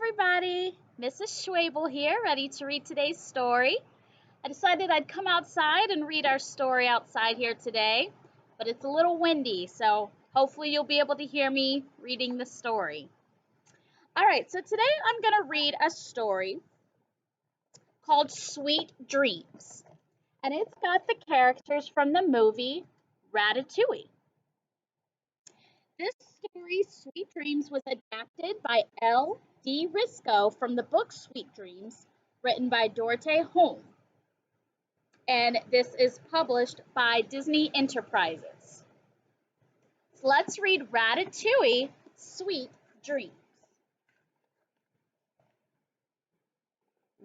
everybody. Mrs. Schwoebel here, ready to read today's story. I decided I'd come outside and read our story outside here today, but it's a little windy, so hopefully you'll be able to hear me reading the story. All right, so today I'm going to read a story called Sweet Dreams, and it's got the characters from the movie Ratatouille. This story, Sweet Dreams, was adapted by L. D. Risco from the book Sweet Dreams, written by Dorothée Holm. And this is published by Disney Enterprises. So let's read Ratatouille, Sweet Dreams.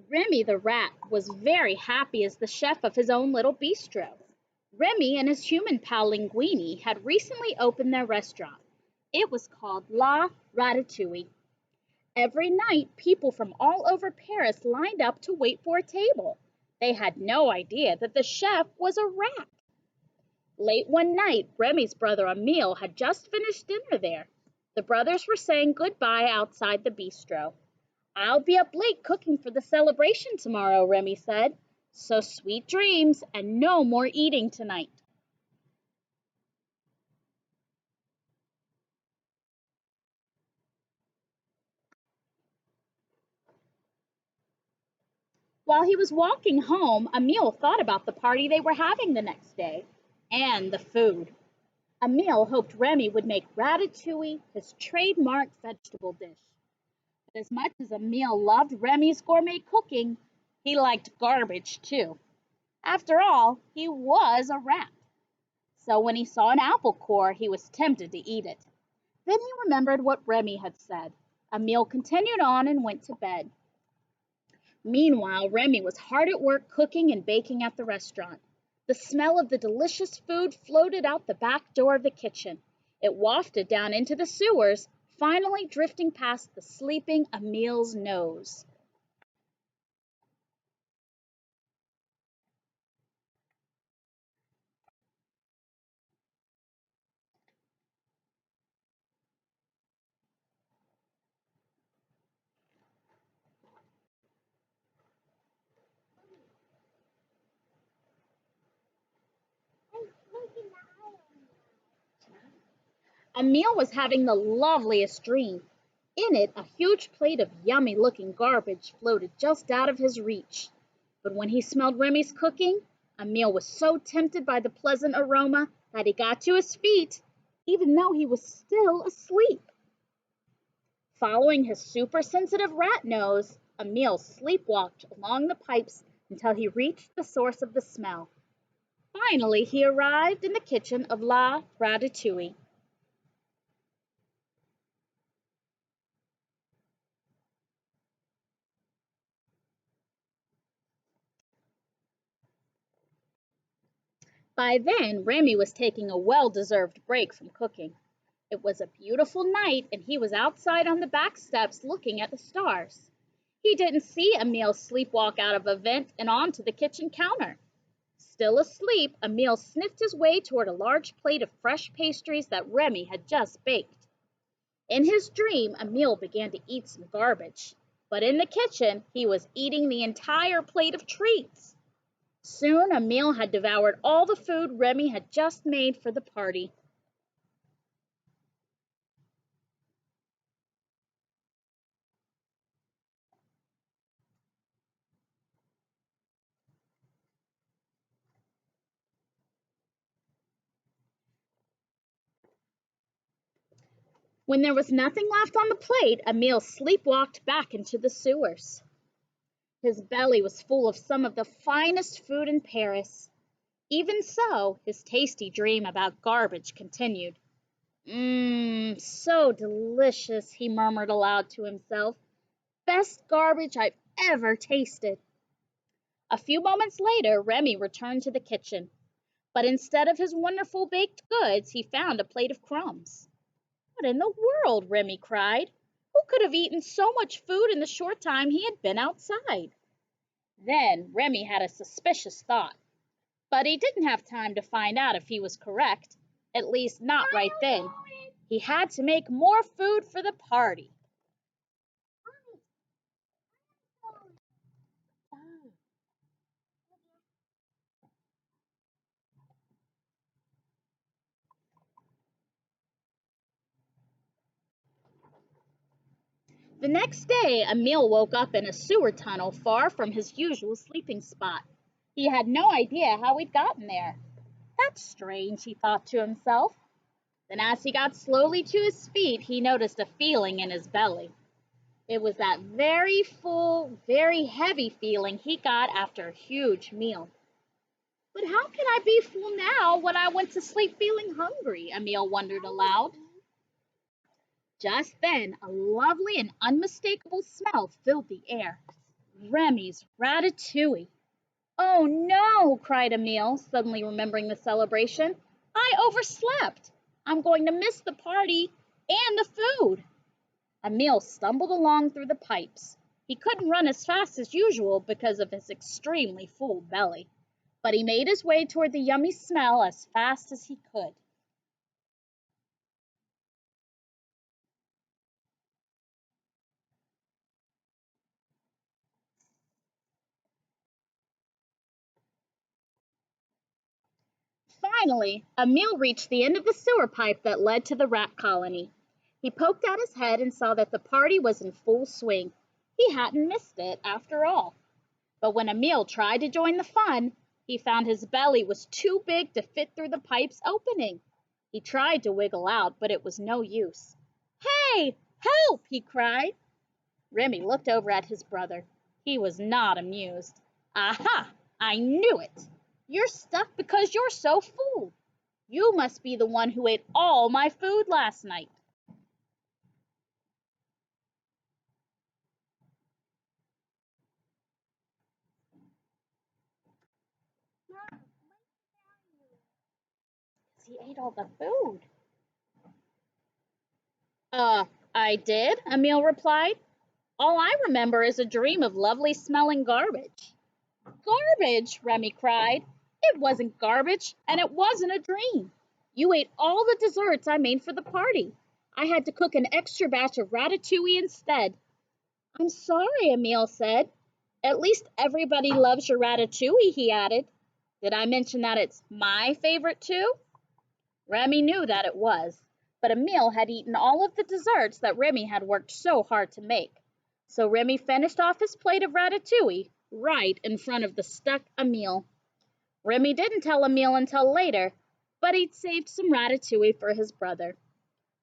Remy the rat was very happy as the chef of his own little bistro. Remy and his human pal Linguini had recently opened their restaurant. It was called La Ratatouille. Every night, people from all over Paris lined up to wait for a table. They had no idea that the chef was a rat. Late one night, Remy's brother Emile had just finished dinner there. The brothers were saying goodbye outside the bistro. "I'll be up late cooking for the celebration tomorrow," Remy said. "So sweet dreams and no more eating tonight." While he was walking home, Emile thought about the party they were having the next day and the food. Emile hoped Remy would make ratatouille his trademark vegetable dish. But as much as Emile loved Remy's gourmet cooking, he liked garbage too. After all, he was a rat. So when he saw an apple core, he was tempted to eat it. Then he remembered what Remy had said. Emile continued on and went to bed. Meanwhile, Remy was hard at work cooking and baking at the restaurant. The smell of the delicious food floated out the back door of the kitchen. It wafted down into the sewers, finally drifting past the sleeping Emile's nose. Emile was having the loveliest dream. In it, a huge plate of yummy looking garbage floated just out of his reach. But when he smelled Remy's cooking, Emile was so tempted by the pleasant aroma that he got to his feet, even though he was still asleep. Following his super sensitive rat nose, Emile sleepwalked along the pipes until he reached the source of the smell. Finally, he arrived in the kitchen of La Ratatouille. By then, Remy was taking a well-deserved break from cooking. It was a beautiful night, and he was outside on the back steps looking at the stars. He didn't see Emile sleepwalk out of a vent and onto the kitchen counter. Still asleep, Emile sniffed his way toward a large plate of fresh pastries that Remy had just baked. In his dream, Emile began to eat some garbage, but in the kitchen, he was eating the entire plate of treats. Soon, Emile had devoured all the food Remy had just made for the party. When there was nothing left on the plate, Emile sleepwalked back into the sewers. His belly was full of some of the finest food in Paris. Even so, his tasty dream about garbage continued. Mmm, so delicious, he murmured aloud to himself. Best garbage I've ever tasted. A few moments later, Remy returned to the kitchen. But instead of his wonderful baked goods, he found a plate of crumbs. "What in the world?" Remy cried. "Who could have eaten so much food in the short time he had been outside?" Then Remy had a suspicious thought. But he didn't have time to find out if he was correct, at least not right then. He had to make more food for the party. The next day, Emil woke up in a sewer tunnel far from his usual sleeping spot. He had no idea how he'd gotten there. That's strange, he thought to himself. Then, as he got slowly to his feet, he noticed a feeling in his belly. It was that very full, very heavy feeling he got after a huge meal. But how can I be full now when I went to sleep feeling hungry? Emil wondered aloud. Just then, a lovely and unmistakable smell filled the air. Remy's ratatouille. Oh no, cried Emil, suddenly remembering the celebration. I overslept. I'm going to miss the party and the food. Emil stumbled along through the pipes. He couldn't run as fast as usual because of his extremely full belly, but he made his way toward the yummy smell as fast as he could. Finally, Emil reached the end of the sewer pipe that led to the rat colony. He poked out his head and saw that the party was in full swing. He hadn't missed it, after all. But when Emil tried to join the fun, he found his belly was too big to fit through the pipe's opening. He tried to wiggle out, but it was no use. Hey, help! He cried. Remy looked over at his brother. He was not amused. Aha! I knew it! You're stuck because you're so full. You must be the one who ate all my food last night. He ate all the food. I did, Emil replied. All I remember is a dream of lovely smelling garbage. Garbage, Remy cried. It wasn't garbage, and it wasn't a dream. You ate all the desserts I made for the party. I had to cook an extra batch of ratatouille instead. I'm sorry, Emil said. At least everybody loves your ratatouille, he added. Did I mention that it's my favorite too? Remy knew that it was, but Emil had eaten all of the desserts that Remy had worked so hard to make. So Remy finished off his plate of ratatouille right in front of the stuck Emil. Remy didn't tell Emil until later, but he'd saved some ratatouille for his brother.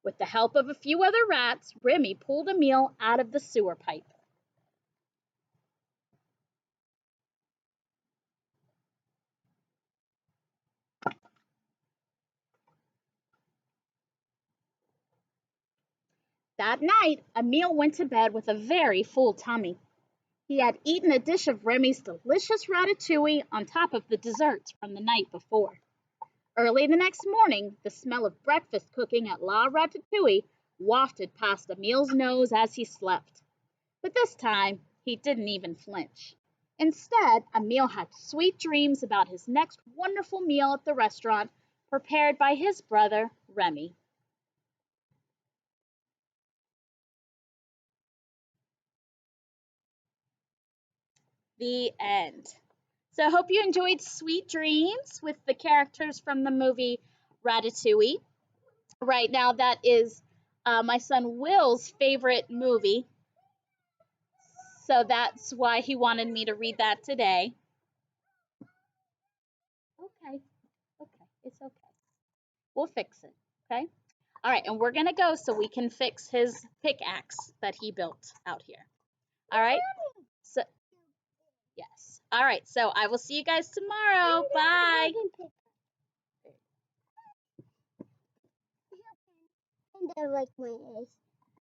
With the help of a few other rats, Remy pulled Emil out of the sewer pipe. That night, Emil went to bed with a very full tummy. He had eaten a dish of Remy's delicious ratatouille on top of the desserts from the night before. Early the next morning, the smell of breakfast cooking at La Ratatouille wafted past Emil's nose as he slept. But this time, he didn't even flinch. Instead, Emil had sweet dreams about his next wonderful meal at the restaurant prepared by his brother, Remy. The end. So I hope you enjoyed Sweet Dreams with the characters from the movie Ratatouille. Right now, that is my son Will's favorite movie. So that's why he wanted me to read that today. Okay, okay, it's okay. We'll fix it, okay? All right, and we're going to go so we can fix his pickaxe that he built out here. All right? So, yes. All right, so I will see you guys tomorrow. Bye. And I like my eyes.